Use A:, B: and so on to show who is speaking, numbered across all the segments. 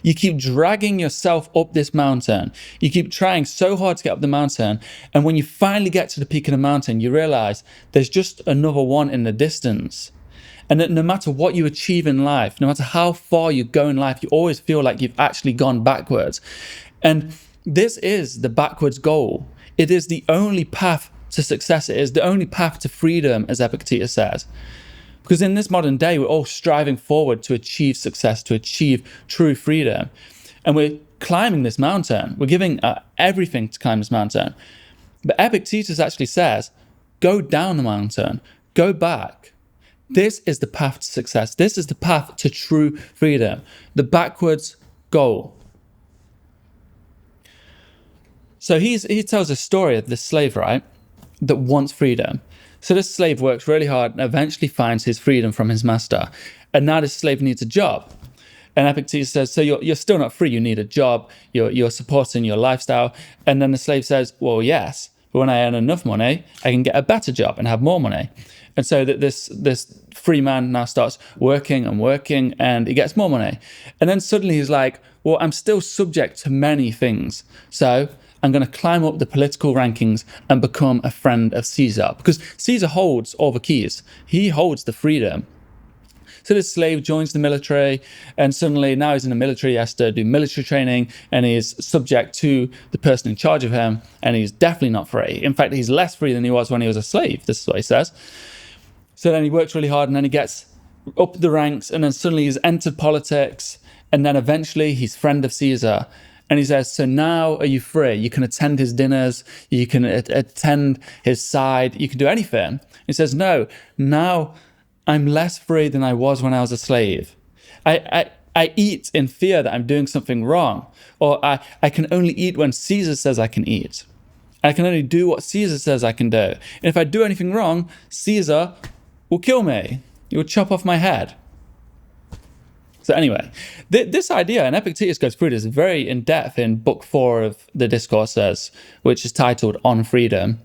A: You keep dragging yourself up this mountain. You keep trying so hard to get up the mountain. And when you finally get to the peak of the mountain, you realize there's just another one in the distance. And that no matter what you achieve in life, no matter how far you go in life, you always feel like you've actually gone backwards. And this is the backwards goal. It is the only path to success. It is the only path to freedom, as Epictetus says. Because in this modern day, we're all striving forward to achieve success, to achieve true freedom. And we're climbing this mountain. We're giving everything to climb this mountain. But Epictetus actually says, go down the mountain, go back. This is the path to success. This is the path to true freedom, the backwards goal. So he tells a story of this slave, right, that wants freedom. So this slave works really hard and eventually finds his freedom from his master. And now this slave needs a job. And Epictetus says, so you're still not free, you need a job, you're supporting your lifestyle. And then the slave says, well, yes, but when I earn enough money, I can get a better job and have more money. And so that this free man now starts working and he gets more money. And then suddenly he's like, well, I'm still subject to many things. So I'm going to climb up the political rankings and become a friend of Caesar, because Caesar holds all the keys. He holds the freedom. So this slave joins the military, and suddenly now he's in the military, he has to do military training, and he's subject to the person in charge of him, and he's definitely not free. In fact, he's less free than he was when he was a slave. This is what he says. So then he works really hard, and then he gets up the ranks, and then suddenly he's entered politics, and then eventually he's friend of Caesar. And he says, so now are you free? You can attend his dinners, you can attend his side, you can do anything. He says, no, now I'm less free than I was when I was a slave. I eat in fear that I'm doing something wrong, or I can only eat when Caesar says I can eat. I can only do what Caesar says I can do. And if I do anything wrong, Caesar will kill me. He will chop off my head. So anyway, this idea, and Epictetus goes through this very in depth in book 4 of the Discourses, which is titled On Freedom.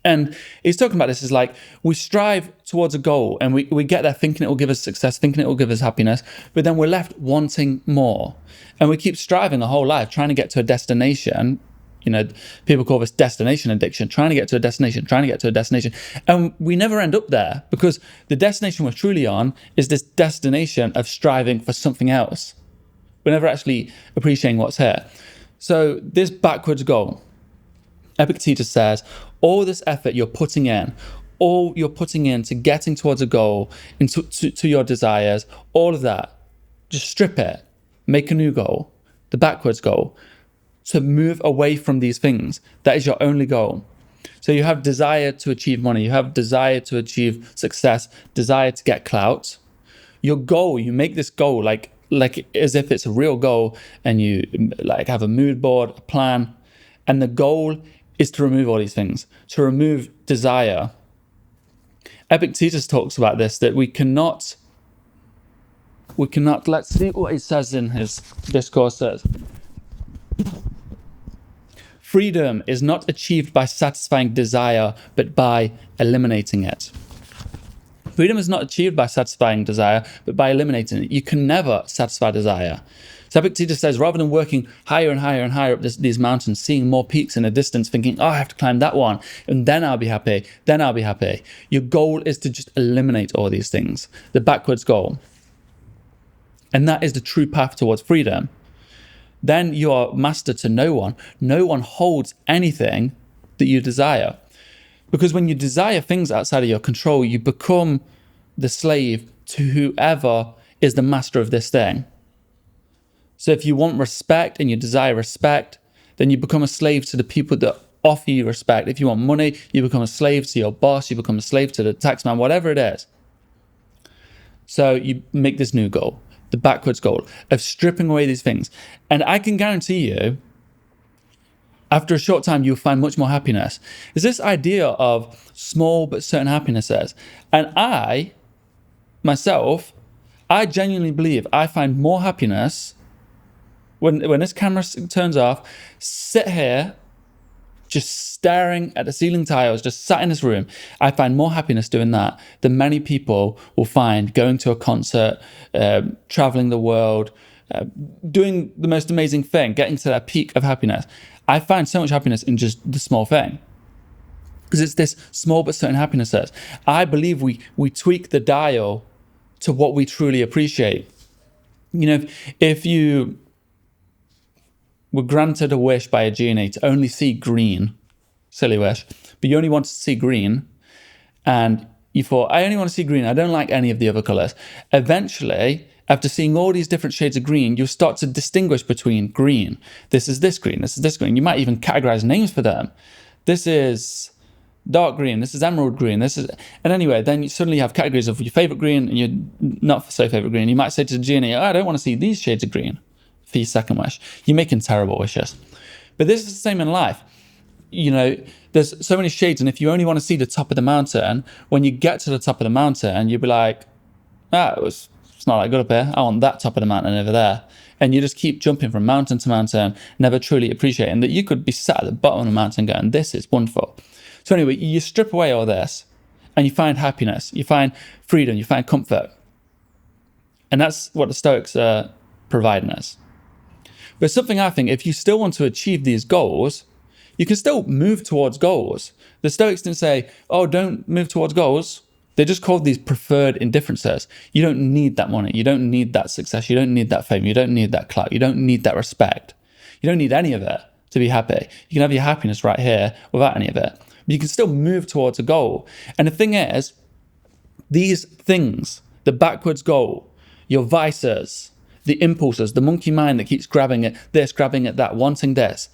A: And he's talking about this as like, we strive towards a goal and we get there thinking it will give us success, thinking it will give us happiness, but then we're left wanting more. And we keep striving our whole life, trying to get to a destination. You know, people call this destination addiction, trying to get to a destination. And we never end up there, because the destination we're truly on is this destination of striving for something else. We're never actually appreciating what's here. So this backwards goal, Epictetus says, all this effort you're putting in, all you're putting into getting towards a goal, to your desires, all of that, just strip it, make a new goal, the backwards goal. To move away from these things. That is your only goal. So you have desire to achieve money, you have desire to achieve success, desire to get clout. Your goal, you make this goal like as if it's a real goal, and you like have a mood board, a plan, and the goal is to remove all these things, to remove desire. Epictetus talks about this, that we cannot, let's see what he says in his Discourses. Freedom is not achieved by satisfying desire, but by eliminating it. Freedom is not achieved by satisfying desire, but by eliminating it. You can never satisfy desire. So Epictetus says, rather than working higher and higher and higher up these mountains, seeing more peaks in the distance, thinking, oh, I have to climb that one, and then I'll be happy, your goal is to just eliminate all these things, the backwards goal. And that is the true path towards freedom. Then you are master to no one. No one holds anything that you desire. Because when you desire things outside of your control, you become the slave to whoever is the master of this thing. So if you want respect and you desire respect, then you become a slave to the people that offer you respect. If you want money, you become a slave to your boss, you become a slave to the taxman, whatever it is. So you make this new goal, the backwards goal of stripping away these things. And I can guarantee you, after a short time, you'll find much more happiness. There's this idea of small but certain happinesses. And I, myself, I genuinely believe I find more happiness when this camera turns off, sit here, just staring at the ceiling tiles, just sat in this room. I find more happiness doing that than many people will find going to a concert, traveling the world, doing the most amazing thing, getting to that peak of happiness. I find so much happiness in just the small thing. Because it's this small but certain happinesses. I believe we tweak the dial to what we truly appreciate. You know, if you were granted a wish by a genie to only see green, silly wish, but you only wanted to see green, and you thought, I only want to see green, I don't like any of the other colours. Eventually, after seeing all these different shades of green, you'll start to distinguish between green. This is this green, this is this green. You might even categorize names for them. This is dark green, this is emerald green, this is... And anyway, then you suddenly have categories of your favourite green and your not so favourite green. You might say to the genie, I don't want to see these shades of green for your second wish. You're making terrible wishes. But this is the same in life. You know, there's so many shades, and if you only want to see the top of the mountain, when you get to the top of the mountain, you'll be like, it's not that good up here. I want that top of the mountain over there. And you just keep jumping from mountain to mountain, never truly appreciating that you could be sat at the bottom of the mountain going, this is wonderful. So anyway, you strip away all this and you find happiness, you find freedom, you find comfort. And that's what the Stoics are providing us. But something I think, if you still want to achieve these goals, you can still move towards goals. The Stoics didn't say, oh, don't move towards goals. They just called these preferred indifferences. You don't need that money. You don't need that success. You don't need that fame. You don't need that clout. You don't need that respect. You don't need any of it to be happy. You can have your happiness right here without any of it. But you can still move towards a goal. And the thing is, these things, the backwards goal, your vices, the impulses, the monkey mind that keeps grabbing at this, grabbing at that, wanting this.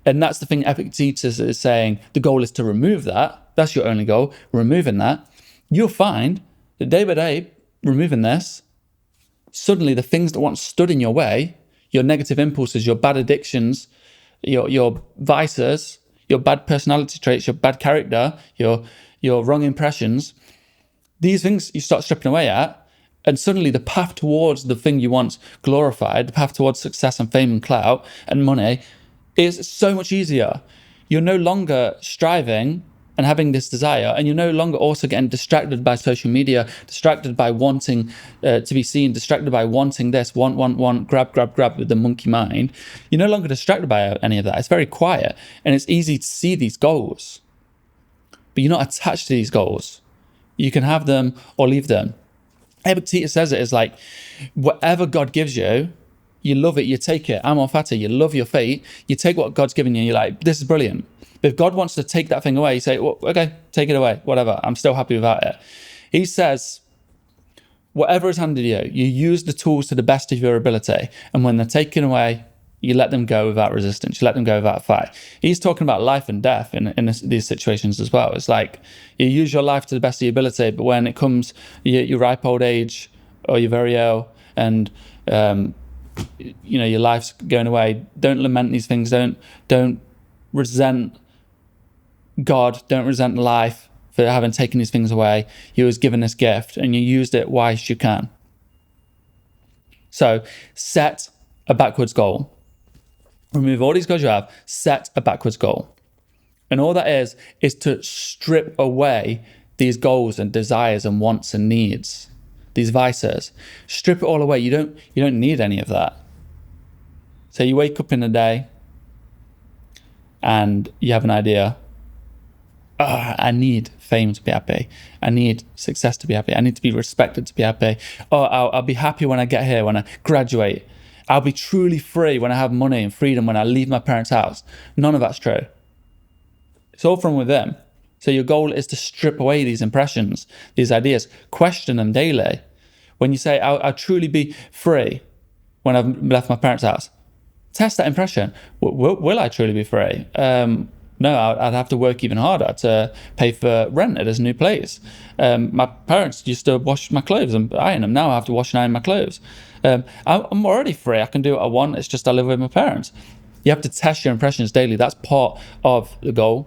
A: And that's the thing Epictetus is saying, the goal is to remove that. That's your only goal, removing that. You'll find that day by day, removing this, suddenly the things that once stood in your way, your negative impulses, your bad addictions, your vices, your bad personality traits, your bad character, your wrong impressions, these things you start stripping away at, and suddenly the path towards the thing you once glorified, the path towards success and fame and clout and money, is so much easier. You're no longer striving and having this desire, and you're no longer also getting distracted by social media, distracted by wanting to be seen, distracted by wanting this, want, grab with the monkey mind. You're no longer distracted by any of that. It's very quiet, and it's easy to see these goals, but you're not attached to these goals. You can have them or leave them. Epictetus says it is like, whatever God gives you, you love it, you take it. Amor fati, you love your fate. You take what God's given you, you're like, this is brilliant. But if God wants to take that thing away, you say, well, okay, take it away, whatever. I'm still happy without it. He says, whatever is handed you, you use the tools to the best of your ability. And when they're taken away, you let them go without resistance. You let them go without fight. He's talking about life and death in these situations as well. It's like you use your life to the best of your ability, but when it comes your ripe old age or you're very ill and your life's going away, don't lament these things. Don't resent God. Don't resent life for having taken these things away. You was given this gift and you used it whilst you can. So set a backwards goal. Remove all these goals you have, set a backwards goal. And all that is to strip away these goals and desires and wants and needs, these vices. Strip it all away. You don't need any of that. So you wake up in the day and you have an idea. I need fame to be happy. I need success to be happy. I need to be respected to be happy. I'll be happy when I get here, when I graduate. I'll be truly free when I have money and freedom when I leave my parents' house. None of that's true. It's all from within. So your goal is to strip away these impressions, these ideas, question them daily. When you say, I'll truly be free when I've left my parents' house, test that impression. Will I truly be free? No, I'd have to work even harder to pay for rent at this new place. My parents used to wash my clothes and iron them. Now I have to wash and iron my clothes. I'm already free. I can do what I want. It's just I live with my parents. You have to test your impressions daily. That's part of the goal.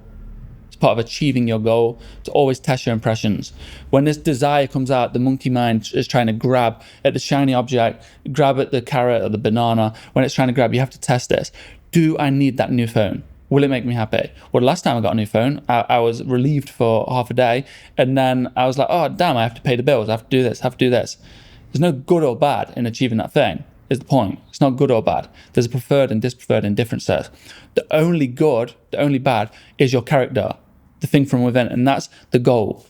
A: It's part of achieving your goal, to always test your impressions. When this desire comes out, the monkey mind is trying to grab at the shiny object, grab at the carrot or the banana. When it's trying to grab, you have to test this. Do I need that new phone? Will it make me happy? Well, last time I got a new phone, I was relieved for half a day. And then I was like, oh, damn, I have to pay the bills. I have to do this, I have to do this. There's no good or bad in achieving that thing. is the point. It's not good or bad. There's a preferred and dispreferred in different sets. The only good, the only bad is your character, the thing from within, and that's the goal.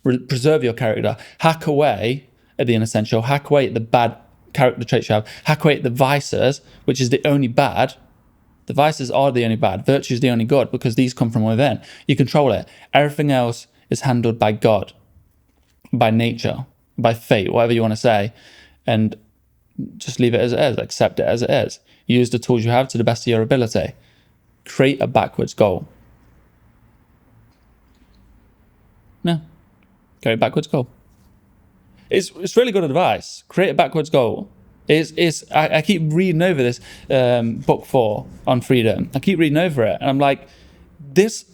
A: Preserve your character. Hack away at the inessential. Hack away at the bad character traits you have. Hack away at the vices, which is the only bad. The vices are the only bad. Virtue is the only good because these come from within. You control it. Everything else is handled by God, by nature, by fate, whatever you want to say, and just leave it as it is. Accept it as it is. Use the tools you have to the best of your ability. Create a backwards goal. No. Create a backwards goal. It's really good advice. Create a backwards goal. I keep reading over this book 4 on freedom. I keep reading over it, and I'm like, this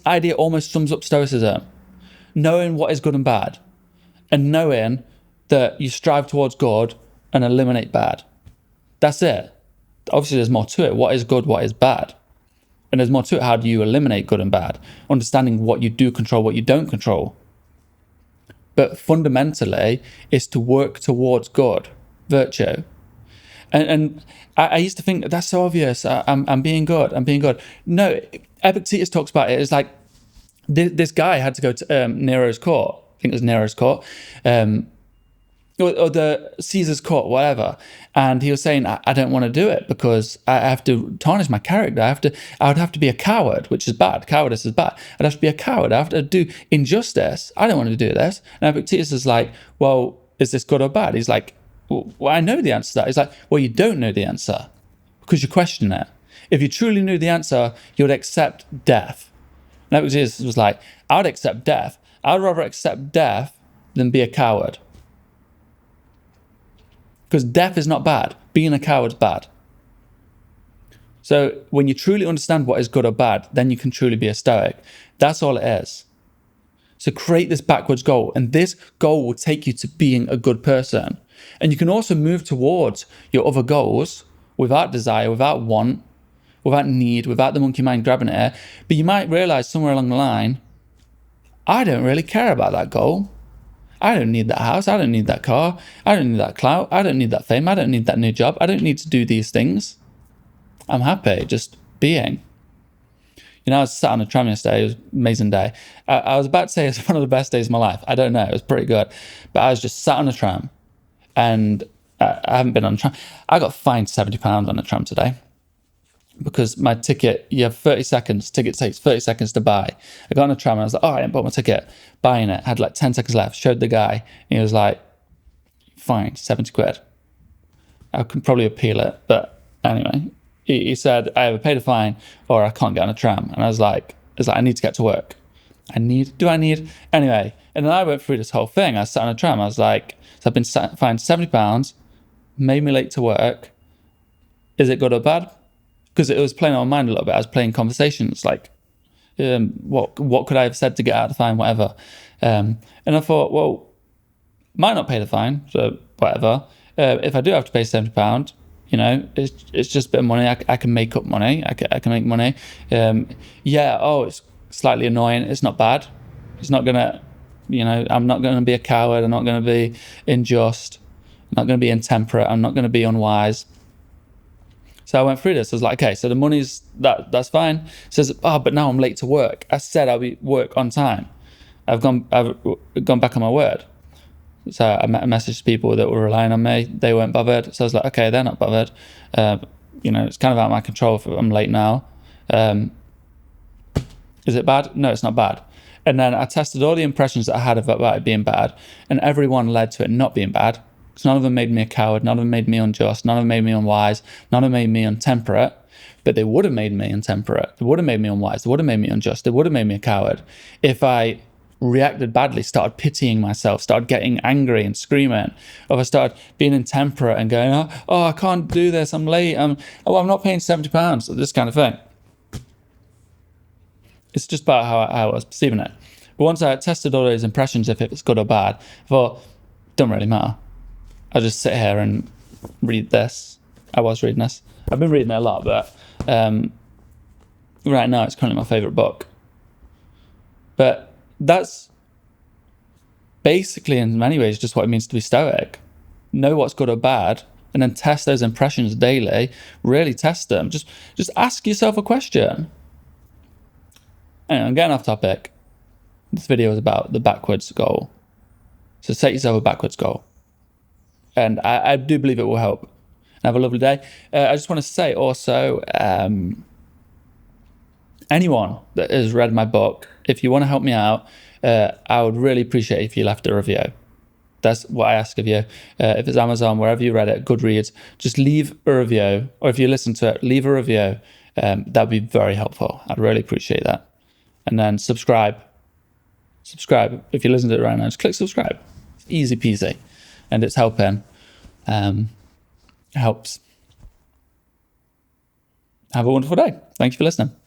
A: idea almost sums up Stoicism. Knowing what is good and bad, and knowing that you strive towards good and eliminate bad. That's it. Obviously, there's more to it. What is good, what is bad? And there's more to it. How do you eliminate good and bad? Understanding what you do control, what you don't control. But fundamentally, it's to work towards good, virtue. And I used to think that's so obvious. I'm being good. I'm being good. No, Epictetus talks about it. It's like this guy had to go to Nero's court. I think it was Nero's court. Or the Caesar's court, whatever. And he was saying, I don't want to do it because I have to tarnish my character. I would have to be a coward, which is bad. Cowardice is bad. I'd have to be a coward. I have to do injustice. I don't want to do this. And Epictetus is like, well, is this good or bad? He's like, well, I know the answer to that. He's like, well, you don't know the answer because you question it. If you truly knew the answer, you would accept death. And Epictetus was like, I would accept death. I would rather accept death than be a coward. Because death is not bad. Being a coward's bad. So when you truly understand what is good or bad, then you can truly be a Stoic. That's all it is. So create this backwards goal, and this goal will take you to being a good person. And you can also move towards your other goals without desire, without want, without need, without the monkey mind grabbing at it. But you might realize somewhere along the line, I don't really care about that goal. I don't need that house. I don't need that car. I don't need that clout. I don't need that fame. I don't need that new job. I don't need to do these things. I'm happy just being. You know, I was sat on a tram yesterday. It was an amazing day. I was about to say it's one of the best days of my life. I don't know. It was pretty good. But I was just sat on a tram, and I haven't been on a tram. I got fined £70 on a tram today because my ticket, you have 30 seconds. Ticket takes 30 seconds to buy. I got on a tram and I was like, oh, I didn't bought my ticket. Buying it. Had like 10 seconds left. Showed the guy. And he was like, fine, 70 quid. I could probably appeal it. But anyway, he said, I either pay the fine or I can't get on a tram. And I was like, I need to get to work. Do I need? Anyway, and then I went through this whole thing. I sat on a tram. I was like, so I've been fined £70, made me late to work. Is it good or bad? Because it was playing on my mind a little bit. I was playing conversations like, what could I have said to get out of the fine, whatever. And I thought, well, might not pay the fine, so whatever. If I do have to pay £70, you know, it's just a bit of money. I can make up money. I can make money. It's slightly annoying. It's not bad. It's not gonna, you know, I'm not gonna be a coward. I'm not gonna be unjust. I'm not gonna be intemperate. I'm not gonna be unwise. So I went through this. I was like, okay, so the money's that's fine. It says, but now I'm late to work. I said I'll be work on time. I've gone back on my word. So I messaged people that were relying on me. They weren't bothered. So I was like, okay, they're not bothered. You know, it's kind of out of my control if I'm late now. Is it bad? No, it's not bad. And then I tested all the impressions that I had about it being bad, and every one led to it not being bad. So none of them made me a coward. None of them made me unjust. None of them made me unwise. None of them made me intemperate. But they would have made me intemperate. They would have made me unwise. They would have made me unjust. They would have made me a coward if I reacted badly, started pitying myself, started getting angry and screaming, or if I started being intemperate and going, oh, I can't do this. I'm late. I'm not paying £70. This kind of thing. It's just about how I was perceiving it. But once I tested all those impressions, if it's good or bad, I thought, it doesn't really matter. I'll just sit here and read this. I was reading this. I've been reading it a lot, but right now it's currently my favourite book. But that's basically, in many ways, just what it means to be Stoic. Know what's good or bad, and then test those impressions daily. Really test them. Just ask yourself a question. Anyway, I'm getting off topic. This video is about the backwards goal. So set yourself a backwards goal. And I do believe it will help. Have a lovely day. I just want to say also, anyone that has read my book, if you want to help me out, I would really appreciate it if you left a review. That's what I ask of you. If it's Amazon, wherever you read it, Goodreads, just leave a review. Or if you listen to it, leave a review. That would be very helpful. I'd really appreciate that. And then subscribe. Subscribe. If you listen to it right now, just click subscribe. It's easy peasy. And it's helping. Helps. Have a wonderful day. Thank you for listening.